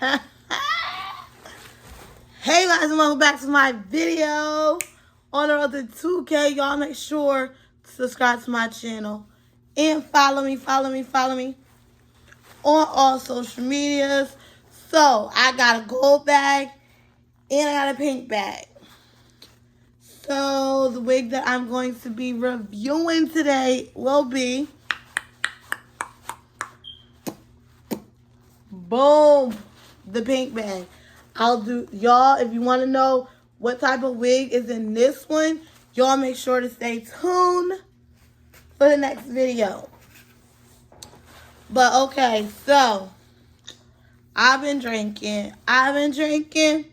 Hey guys, and welcome back to my video on the road to 2K. Y'all make sure to subscribe to my channel and follow me on all social medias. So I got a gold bag and I got a pink bag. So the wig that I'm going to be reviewing today will be boom, the pink bag. I'll do, y'all, if you want to know what type of wig is in this one, y'all make sure to stay tuned for the next video. But okay, so I've been drinking. So I've been drinking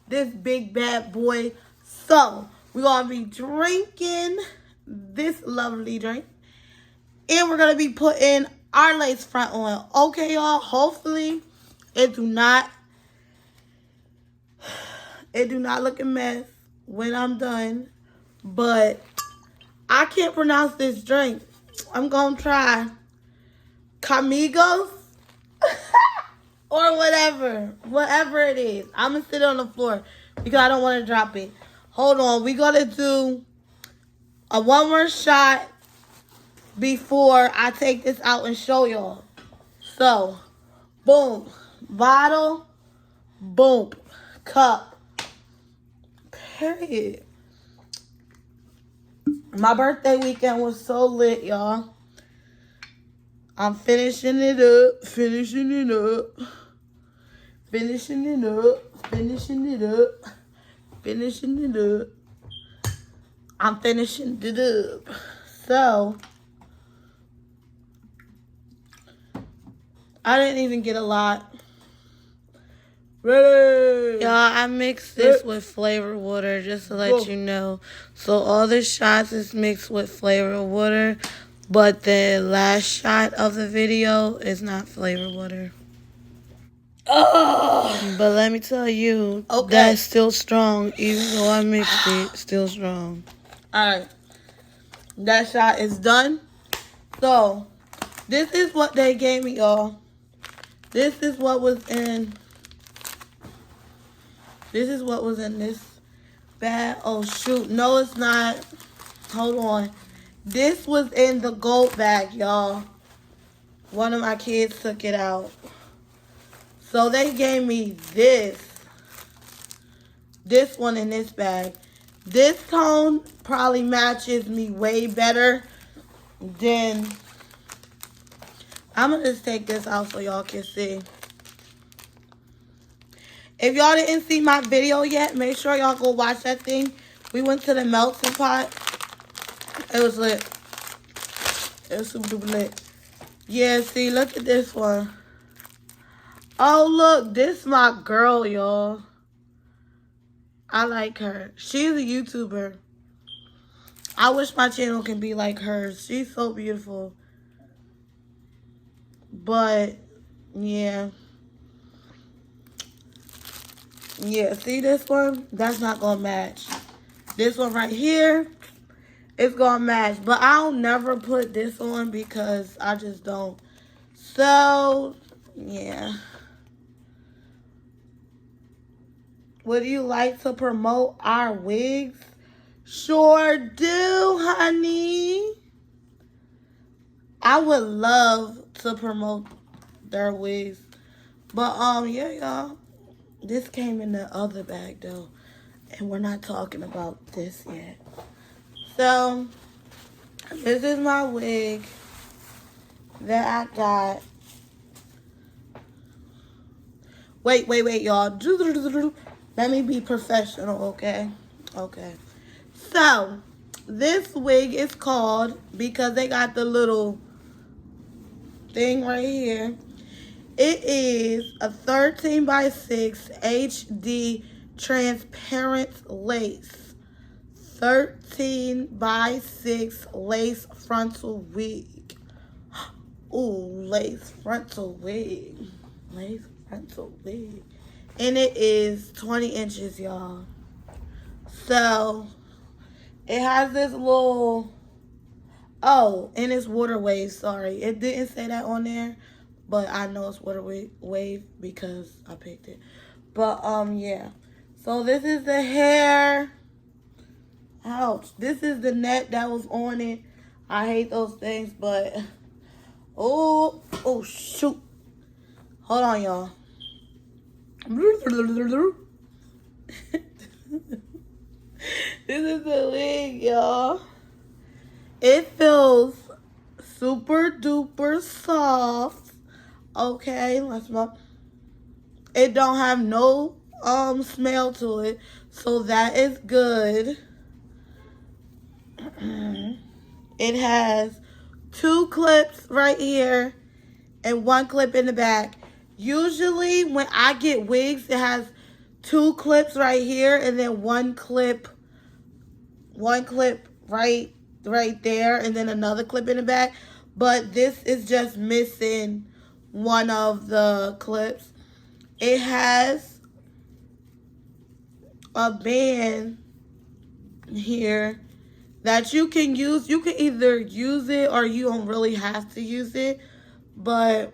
this big bad boy. So we're gonna be drinking this lovely drink, and we're gonna be putting our lace front on. Okay, y'all. Hopefully, it do not look a mess when I'm done. But I can't pronounce this drink. I'm gonna try Casamigos or whatever it is. I'm gonna sit on the floor because I don't want to drop it. Hold on, we gotta do one more shot before I take this out and show y'all. So, boom, bottle, boom, cup, period. My birthday weekend was so lit, y'all. I'm finishing it up. I'm finishing it up. So, I didn't even get a lot. Ready? Y'all, I mixed this with flavored water just to let you know. So, all the shots is mixed with flavored water, but the last shot of the video is not flavored water. Oh. But let me tell you, that's still strong. Even though I mixed it, still strong. Alright. That shot is done. So, this is what they gave me, y'all. This is what was in this bag. Oh, shoot. No, it's not. Hold on. This was in the gold bag, y'all. One of my kids took it out. So they gave me this one in this bag. This tone probably matches me way better than... I'm going to just take this out so y'all can see. If y'all didn't see my video yet, make sure y'all go watch that thing. We went to the melting pot. It was lit. It was super duper lit. Yeah, see, look at this one. Oh, look, this my girl, y'all. I like her. She's a YouTuber. I wish my channel can be like hers. She's so beautiful. But, yeah. Yeah, see this one? That's not going to match. This one right here, it's going to match. But I'll never put this on because I just don't. So, yeah. Would you like to promote our wigs? Sure do, honey. I would love to promote their wigs. But, yeah, y'all. This came in the other bag, though. And we're not talking about this yet. So, this is my wig that I got. Wait, y'all. Let me be professional, okay? Okay. So, this wig is called, because they got the little thing right here, it is a 13 by 6 HD transparent lace. 13 by 6 lace frontal wig. Ooh, lace frontal wig. Lace frontal wig. And it is 20 inches, y'all. So, it has this little Oh, and it's water wave. Sorry, it didn't say that on there, but I know it's water wave because I picked it. But yeah. So this is the hair. Ouch! This is the net that was on it. I hate those things, but oh shoot! Hold on, y'all. This is the wig, y'all. It feels super duper soft. Okay, let's look. It don't have no smell to it, so that is good. It has 2 clips right here and 1 clip in the back. Usually when I get wigs, it has 2 clips right here and then 1 clip right there and then another clip in the back. But this is just missing one of the clips. It has a band here that you can use. You can either use it or you don't really have to use it. But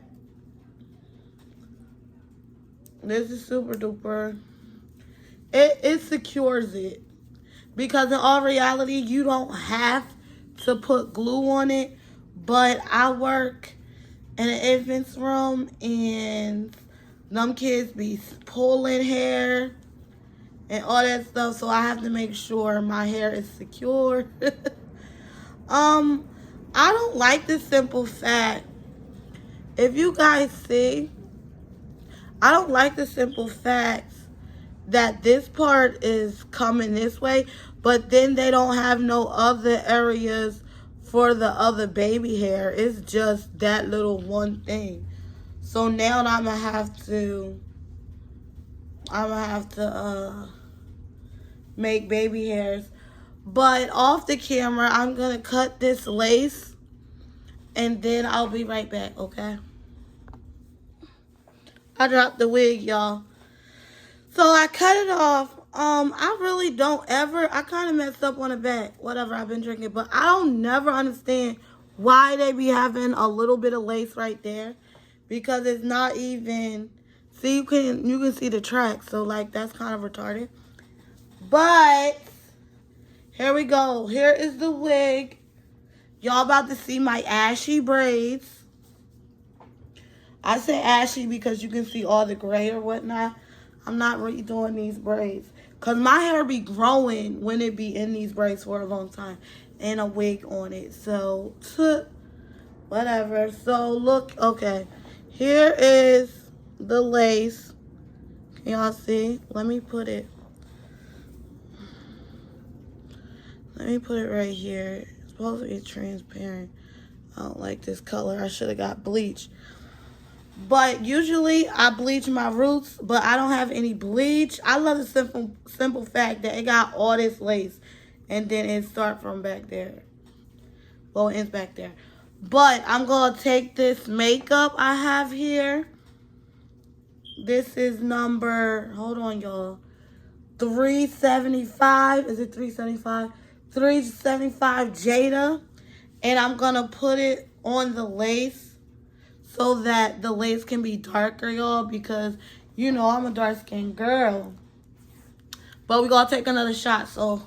this is super duper. It secures it. Because in all reality, you don't have to put glue on it. But I work in an infant's room and them kids be pulling hair and all that stuff. So I have to make sure my hair is secure. I don't like the simple fact. If you guys see, I don't like the simple fact that this part is coming this way, but then they don't have no other areas for the other baby hair. It's just that little one thing. So now I'm gonna have to make baby hairs. But off the camera, I'm gonna cut this lace and then I'll be right back, okay? I dropped the wig, y'all. So I cut it off. I really don't ever, I kind of messed up on the back, whatever, I've been drinking, but I don't never understand why they be having a little bit of lace right there, because it's not even, see, you can see the track, so like that's kind of retarded. But here we go. Here is the wig. Y'all about to see my ashy braids. I say ashy because you can see all the gray or whatnot. I'm not redoing these braids because my hair be growing when it be in these braids for a long time and a wig on it. So, whatever. So, look, okay. Here is the lace. Can y'all see? Let me put it right here. It's supposed to be transparent. I don't like this color. I should have got bleach. But usually I bleach my roots, but I don't have any bleach. I love the simple fact that it got all this lace and then it start from back there. Well, it ends back there. But I'm going to take this makeup I have here. This is number, hold on, y'all. 375. Is it 375? 375 Jada. And I'm going to put it on the lace so that the lace can be darker, y'all, because, you know, I'm a dark-skinned girl. But we're going to take another shot, so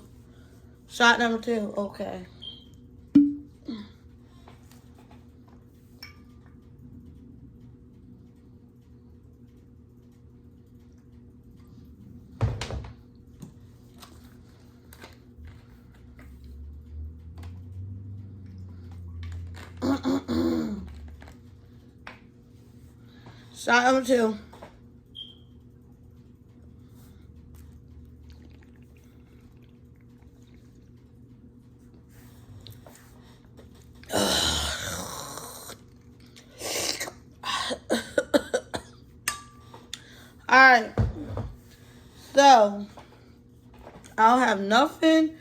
shot number 2. Okay. Shot number 2. Alright. So, I don't have nothing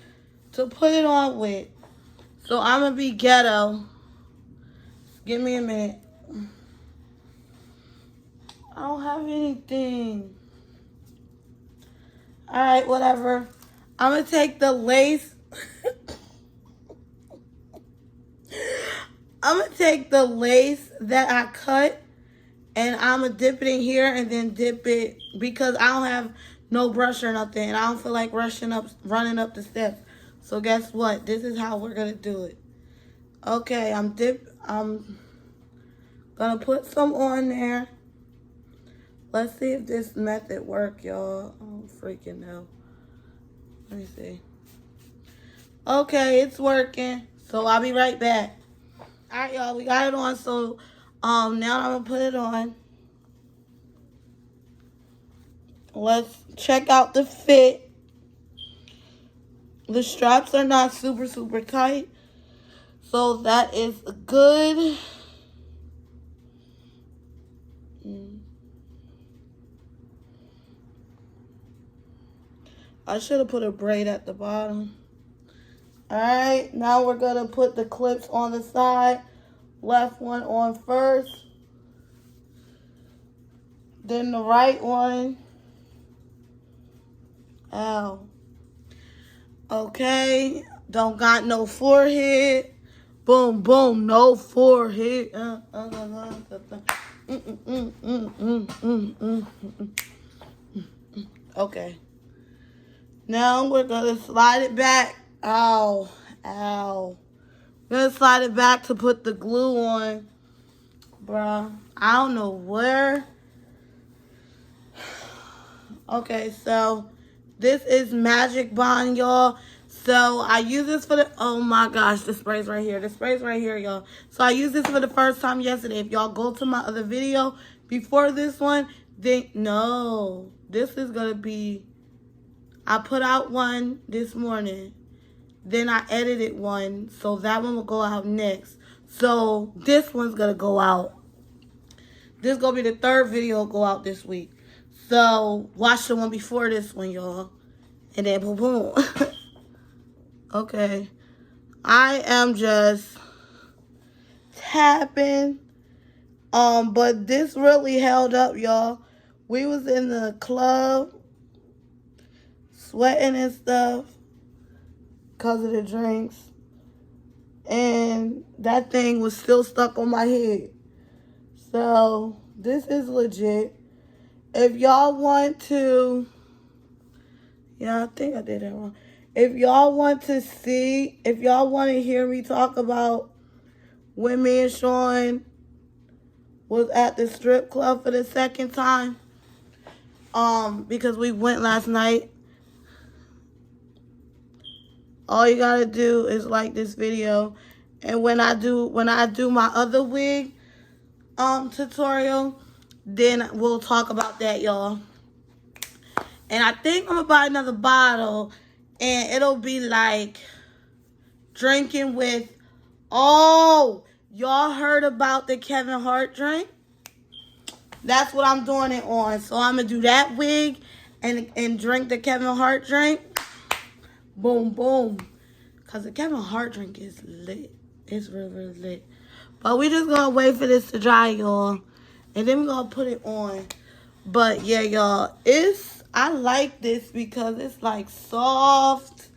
to put it on with. So, I'm going to be ghetto. Give me a minute. I don't have anything. Alright, whatever. I'm going to take the lace. I'm going to take the lace that I cut and I'm going to dip it in here and then dip it because I don't have no brush or nothing. And I don't feel like running up the steps. So guess what? This is how we're going to do it. Okay, I'm going to put some on there. Let's see if this method works, y'all. I don't freaking know. Let me see. Okay, it's working. So I'll be right back. All right, y'all, we got it on. So now I'm going to put it on. Let's check out the fit. The straps are not super, super tight. So that is good. I should have put a braid at the bottom. Alright, now we're going to put the clips on the side. Left one on first. Then the right one. Ow. Okay, don't got no forehead. Boom, boom, no forehead. Okay. Now we're going to slide it back. Ow, ow. We're going to slide it back to put the glue on. Bruh, I don't know where. Okay, so this is Magic Bond, y'all. So I use this for the, oh my gosh, the spray's right here. The spray's right here, y'all. So I used this for the first time yesterday. If y'all go to my other video before this one, then no. This is going to be, I put out one this morning. Then I edited one. So that one will go out next. So this one's going to go out. This is going to be the third video go out this week. So watch the one before this one, y'all. And then boom, boom. Okay. I am just tapping. But this really held up, y'all. We was in the club sweating and stuff because of the drinks. And that thing was still stuck on my head. So this is legit. If y'all want to, yeah, I think I did that wrong. If y'all want to see, if y'all want to hear me talk about when me and Sean was at the strip club for the second time, because we went last night, all you gotta do is like this video. And when I do my other wig tutorial, then we'll talk about that, y'all. And I think I'm gonna buy another bottle, and it'll be like drinking with, oh, y'all heard about the Kevin Hart drink? That's what I'm doing it on. So I'm gonna do that wig and drink the Kevin Hart drink. Boom, boom. Because the Kevin Hart drink is lit. It's really, really lit. But we just gonna wait for this to dry, y'all. And then we're gonna put it on. But yeah, y'all, I like this because it's like soft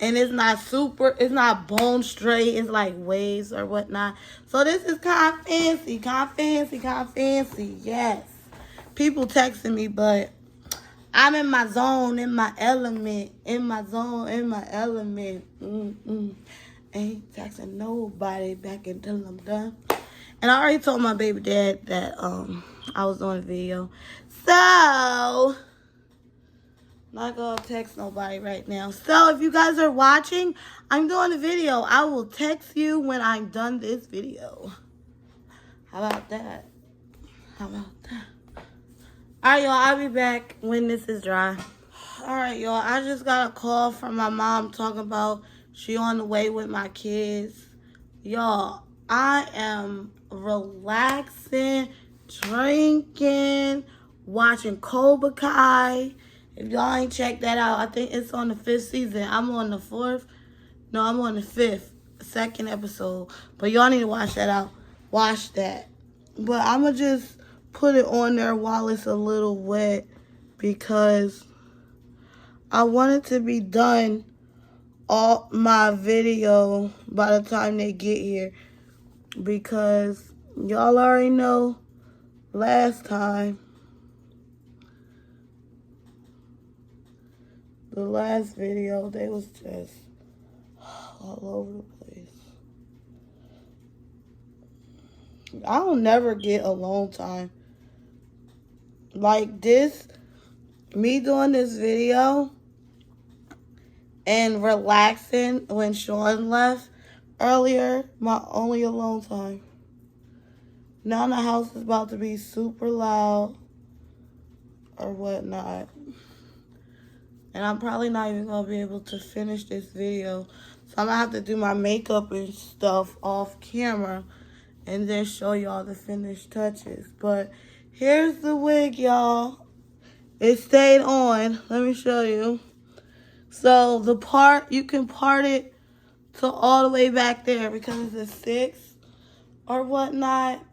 and it's not bone straight. It's like waves or whatnot. So this is kind of fancy, yes. People texting me, but I'm in my zone, in my element. Ain't texting nobody back until I'm done. And I already told my baby dad that I was doing a video. So, not gonna text nobody right now. So, if you guys are watching, I'm doing a video. I will text you when I'm done this video. How about that? Alright, y'all, I'll be back when this is dry. Alright, y'all, I just got a call from my mom talking about she on the way with my kids. Y'all, I am relaxing, drinking, watching Cobra Kai. If y'all ain't checked that out, I think it's on the 5th season. I'm on the 4th. No, I'm on the 5th, second episode. But y'all need to watch that out. Watch that. But I'm going to just put it on there while it's a little wet because I want it to be done all my video by the time they get here. because y'all already know last time, the last video, they was just all over the place. I don't never get alone time. Like this, me doing this video and relaxing when Sean left earlier, my only alone time. Now the house is about to be super loud or whatnot. And I'm probably not even going to be able to finish this video. So I'm going to have to do my makeup and stuff off camera and then show y'all the finished touches. But here's the wig, y'all. It stayed on. Let me show you. So the part, you can part it to all the way back there because it's a 6 or whatnot.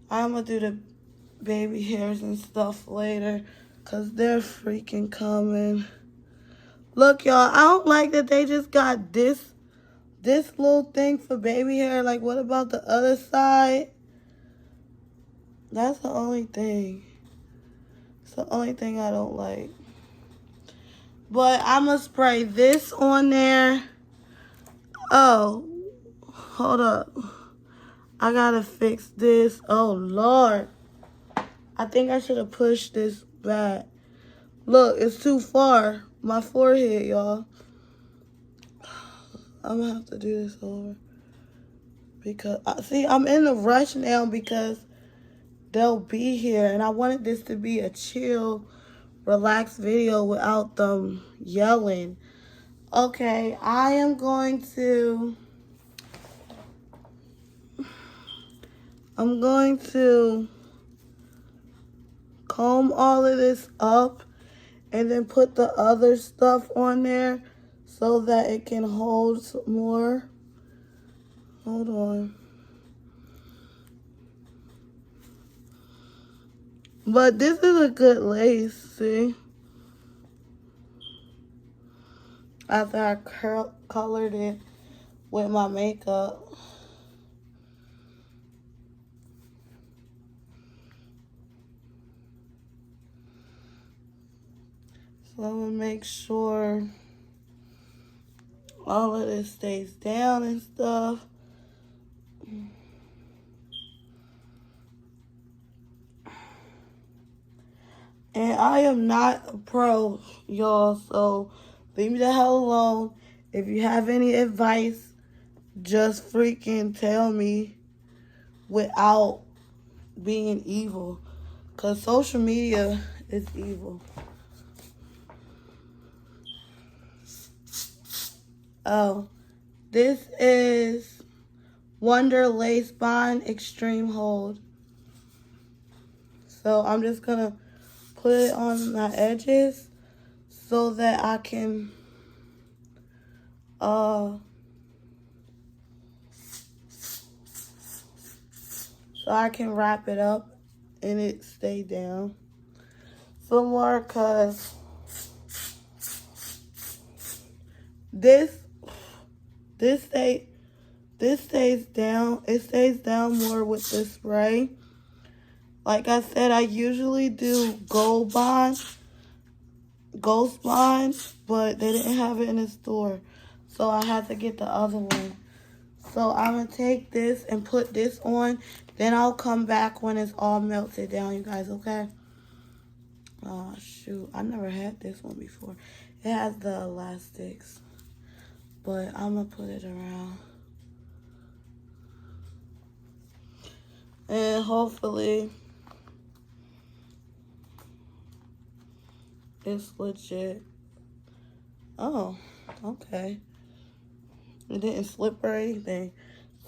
I'm going to do the baby hairs and stuff later because they're freaking coming. Look, y'all, I don't like that they just got this little thing for baby hair. Like, what about the other side? That's the only thing. It's the only thing I don't like. But I'm going to spray this on there. Oh, hold up. I got to fix this. Oh, Lord. I think I should have pushed this back. Look, it's too far. My forehead, y'all. I'm going to have to do this over. Because, see, I'm in a rush now because they'll be here. And I wanted this to be a chill, relaxed video without them yelling. Okay, I am going to... comb all of this up and then put the other stuff on there so that it can hold some more. Hold on. But this is a good lace, see? After I colored it with my makeup. So I'm going to make sure all of this stays down and stuff. And I am not a pro, y'all, so leave me the hell alone. If you have any advice, just freaking tell me without being evil. Because social media is evil. Oh, this is Wonder Lace Bond Extreme Hold. So I'm just going to put it on my edges so that I can wrap it up and it stay down some more, because this stays down. It stays down more with the spray. Like I said, I usually do Ghost Bond, but they didn't have it in the store. So I had to get the other one. So I'm going to take this and put this on. Then I'll come back when it's all melted down, you guys, okay? Oh, shoot. I never had this one before. It has the elastics. But I'm going to put it around. And hopefully it's legit. Oh, okay. It didn't slip or anything.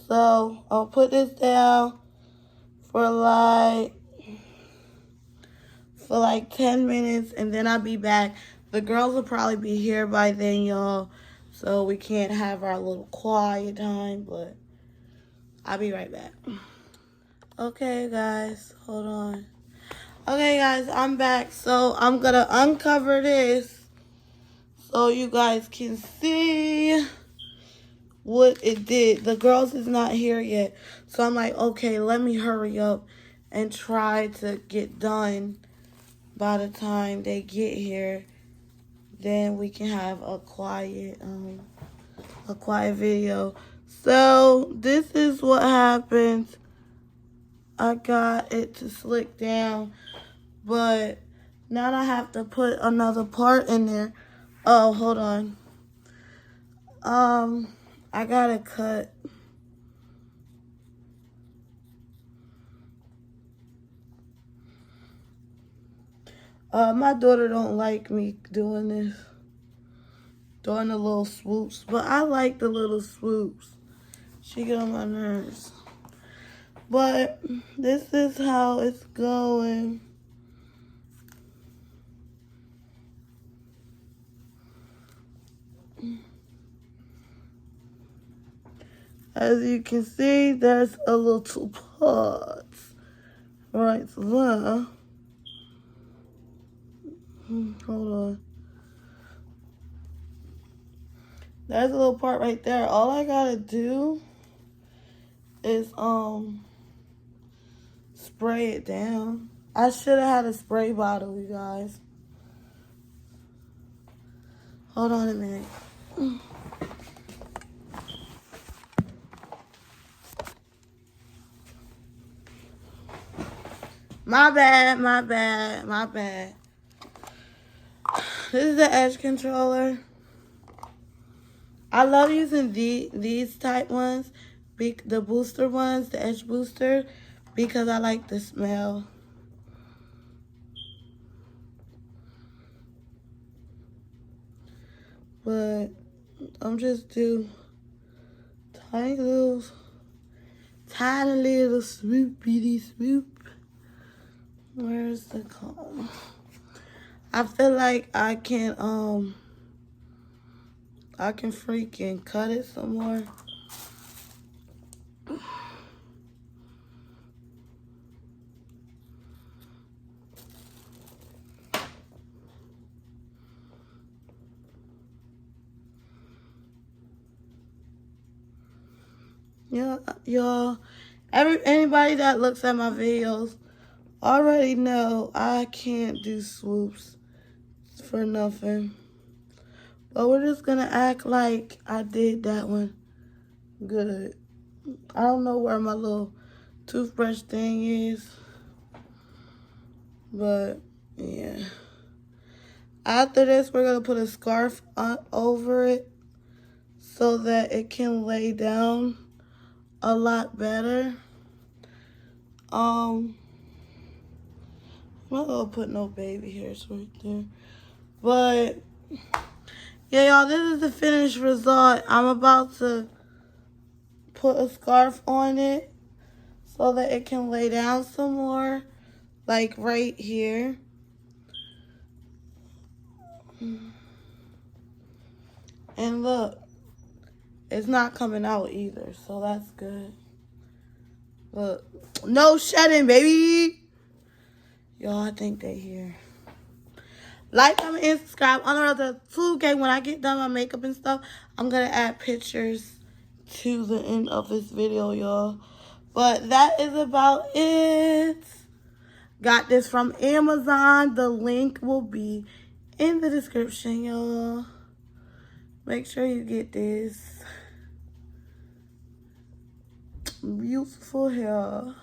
So I'll put this down for like 10 minutes, and then I'll be back. The girls will probably be here by then, y'all. So we can't have our little quiet time, but I'll be right back. Okay, guys, hold on. Okay, guys, I'm back. So I'm going to uncover this so you guys can see what it did. The girls is not here yet. So I'm like, okay, let me hurry up and try to get done by the time they get here. Then we can have a quiet video. So this is what happens. I got it to slick down, but now I have to put another part in there. Oh, hold on. I gotta cut. My daughter don't like me doing this, doing the little swoops, but I like the little swoops. She get on my nerves. But this is how it's going. As you can see, there's a little part right there. Hold on. There's a little part right there. All I gotta do is spray it down. I should have had a spray bottle, you guys. Hold on a minute. My bad. This is the edge controller. I love using these type ones, the booster ones, the edge booster, because I like the smell. But I'm just do tiny little swoopity swoop. Where's the comb? I feel like I can freaking cut it some more. Yeah, y'all. Anybody that looks at my videos already know I can't do swoops for nothing. But we're just gonna act like I did that one good. I don't know where my little toothbrush thing is, but yeah. After this, we're gonna put a scarf over it so that it can lay down a lot better. I'm not gonna put no baby hairs right there, but yeah, y'all, this is the finished result. I'm about to put a scarf on it so that it can lay down some more, like right here. And look, it's not coming out either, so that's good. Look, no shedding, baby. Y'all, I think they here. Like, comment, and subscribe. On the road to 2K, when I get done my makeup and stuff, I'm going to add pictures to the end of this video, y'all. But that is about it. Got this from Amazon. The link will be in the description, y'all. Make sure you get this. Beautiful hair.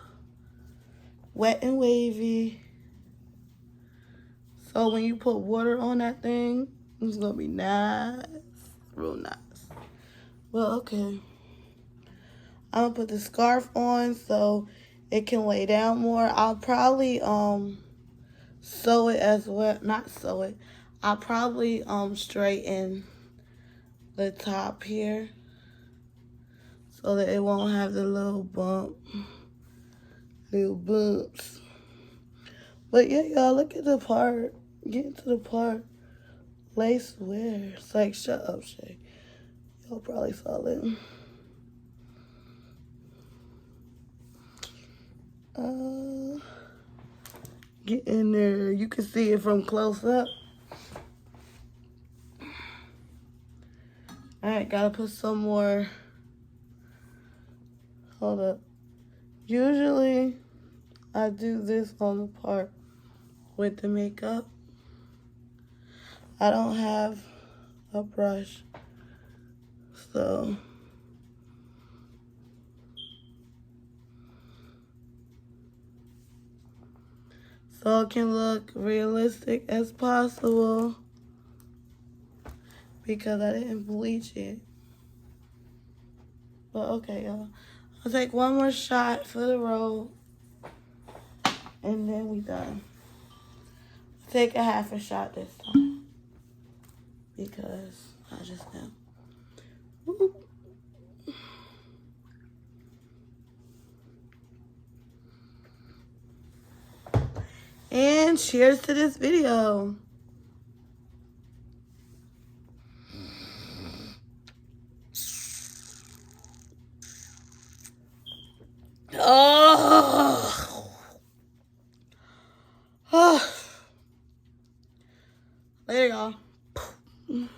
Wet and wavy. So when you put water on that thing, it's going to be nice. Real nice. Well, okay. I'm going to put the scarf on so it can lay down more. I'll probably sew it as well. Not sew it. I'll probably straighten the top here so that it won't have the little bumps. But yeah, y'all, look at the part. Get into the part. Lace wear. It's like, shut up, Shay. Y'all probably saw it. Get in there. You can see it from close up. Alright, gotta put some more Hold up. Usually, I do this on the part with the makeup. I don't have a brush, so it can look realistic as possible because I didn't bleach it. But okay, y'all. I'll take one more shot for the road, and then we done. Take a half a shot this time because I just know. Woo. And cheers to this video. Oh. Oh. Later, y'all.